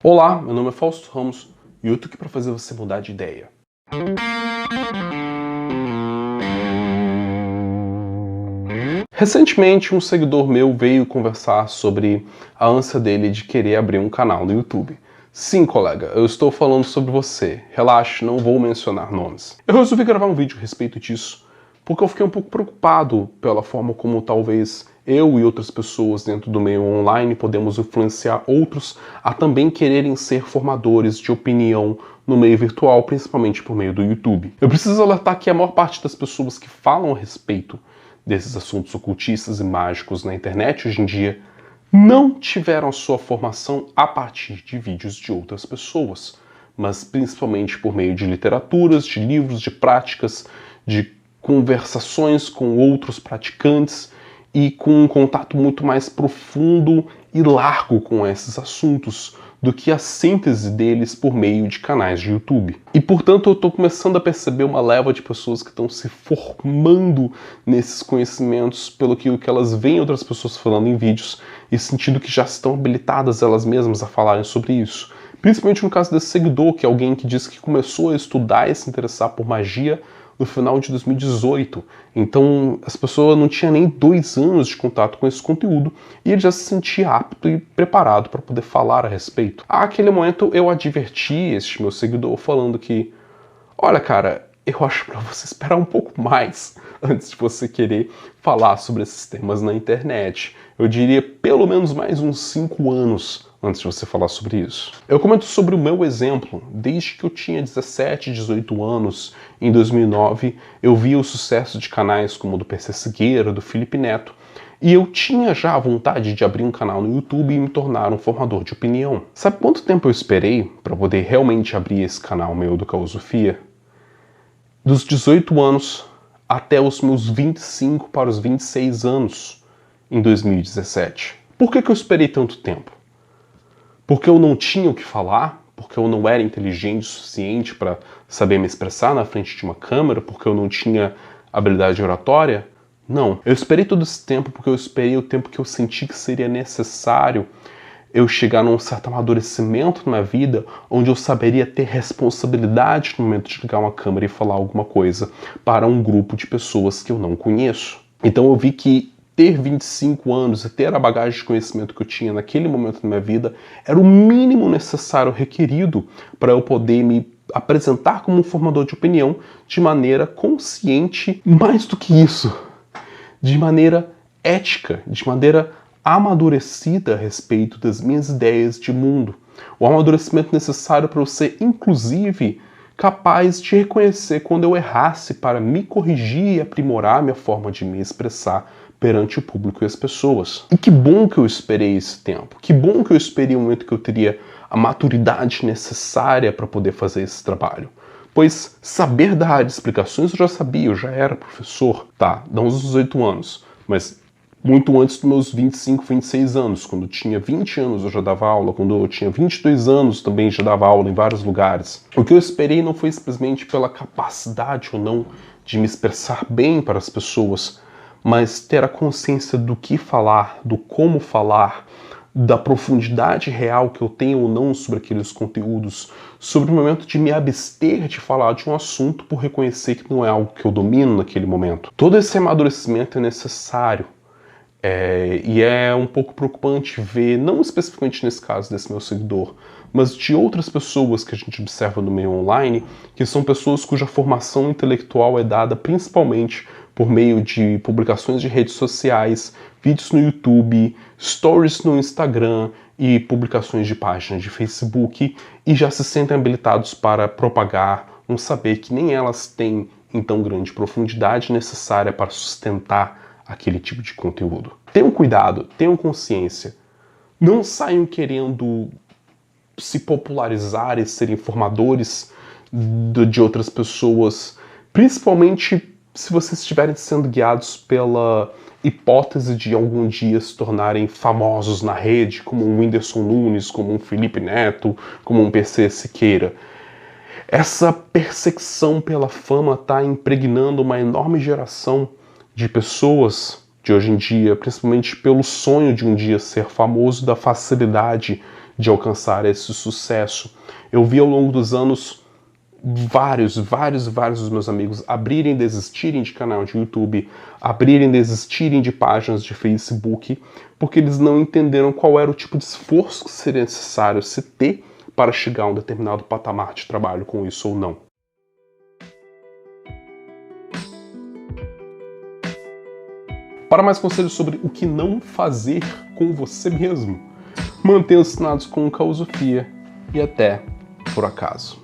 Olá, meu nome é Fausto Ramos e eu tô aqui para fazer você mudar de ideia. Recentemente, um seguidor meu veio conversar sobre a ânsia dele de querer abrir um canal no YouTube. Sim, colega, eu estou falando sobre você. Relaxe, não vou mencionar nomes. Eu resolvi gravar um vídeo a respeito disso porque eu fiquei um pouco preocupado pela forma como talvez eu e outras pessoas dentro do meio online podemos influenciar outros a também quererem ser formadores de opinião no meio virtual, principalmente por meio do YouTube. Eu preciso alertar que a maior parte das pessoas que falam a respeito desses assuntos ocultistas e mágicos na internet hoje em dia não tiveram a sua formação a partir de vídeos de outras pessoas, mas principalmente por meio de literaturas, de livros, de práticas, de conversações com outros praticantes e com um contato muito mais profundo e largo com esses assuntos do que a síntese deles por meio de canais de YouTube. E portanto eu estou começando a perceber uma leva de pessoas que estão se formando nesses conhecimentos pelo que elas veem outras pessoas falando em vídeos e sentindo que já estão habilitadas elas mesmas a falarem sobre isso. Principalmente no caso desse seguidor, que é alguém que diz que começou a estudar e se interessar por magia no final de 2018. Então, essa pessoa não tinha nem 2 anos de contato com esse conteúdo e ele já se sentia apto e preparado para poder falar a respeito. Àquele momento, eu adverti este meu seguidor falando que, olha, cara, eu acho para você esperar um pouco mais antes de você querer falar sobre esses temas na internet. Eu diria pelo menos mais uns 5 anos antes de você falar sobre isso. Eu comento sobre o meu exemplo. Desde que eu tinha 17, 18 anos, em 2009, eu via o sucesso de canais como o do PC Sigueira, do Felipe Neto, e eu tinha já a vontade de abrir um canal no YouTube e me tornar um formador de opinião. Sabe quanto tempo eu esperei para poder realmente abrir esse canal meu do Caosofia? Dos 18 anos até os meus 25 para os 26 anos, em 2017. Por que eu esperei tanto tempo? Porque eu não tinha o que falar? Porque eu não era inteligente o suficiente para saber me expressar na frente de uma câmera? Porque eu não tinha habilidade oratória? Não. Eu esperei todo esse tempo porque eu esperei o tempo que eu senti que seria necessário eu chegar num certo amadurecimento na minha vida, onde eu saberia ter responsabilidade no momento de ligar uma câmera e falar alguma coisa para um grupo de pessoas que eu não conheço. Então eu vi que ter 25 anos e ter a bagagem de conhecimento que eu tinha naquele momento da minha vida era o mínimo necessário requerido para eu poder me apresentar como um formador de opinião de maneira consciente, mais do que isso, de maneira ética, de maneira amadurecida a respeito das minhas ideias de mundo. O amadurecimento necessário para eu ser, inclusive, capaz de reconhecer quando eu errasse para me corrigir e aprimorar minha forma de me expressar perante o público e as pessoas. E que bom que eu esperei esse tempo. Que bom que eu esperei o momento que eu teria a maturidade necessária para poder fazer esse trabalho. Pois saber dar explicações eu já sabia, eu já era professor, tá, dá uns 18 anos, mas muito antes dos meus 25, 26 anos. Quando eu tinha 20 anos eu já dava aula, quando eu tinha 22 anos também já dava aula em vários lugares. O que eu esperei não foi simplesmente pela capacidade ou não de me expressar bem para as pessoas, mas ter a consciência do que falar, do como falar, da profundidade real que eu tenho ou não sobre aqueles conteúdos, sobre o momento de me abster de falar de um assunto por reconhecer que não é algo que eu domino naquele momento. Todo esse amadurecimento é necessário. E é um pouco preocupante ver, não especificamente nesse caso desse meu seguidor, mas de outras pessoas que a gente observa no meio online, que são pessoas cuja formação intelectual é dada principalmente por meio de publicações de redes sociais, vídeos no YouTube, stories no Instagram e publicações de páginas de Facebook, e já se sentem habilitados para propagar um saber que nem elas têm em tão grande profundidade necessária para sustentar aquele tipo de conteúdo. Tenham cuidado, tenham consciência. Não saiam querendo se popularizar e ser informadores de outras pessoas, principalmente se vocês estiverem sendo guiados pela hipótese de algum dia se tornarem famosos na rede, como um Whindersson Nunes, como um Felipe Neto, como um PC Siqueira. Essa perseguição pela fama está impregnando uma enorme geração de pessoas de hoje em dia, principalmente pelo sonho de um dia ser famoso, da facilidade de alcançar esse sucesso. Eu vi ao longo dos anos vários dos meus amigos abrirem e desistirem de canal de YouTube, abrirem e desistirem de páginas de Facebook, porque eles não entenderam qual era o tipo de esforço que seria necessário se ter para chegar a um determinado patamar de trabalho com isso ou não. Para mais conselhos sobre o que não fazer com você mesmo, mantenha-se assinados com Causofia e até por acaso.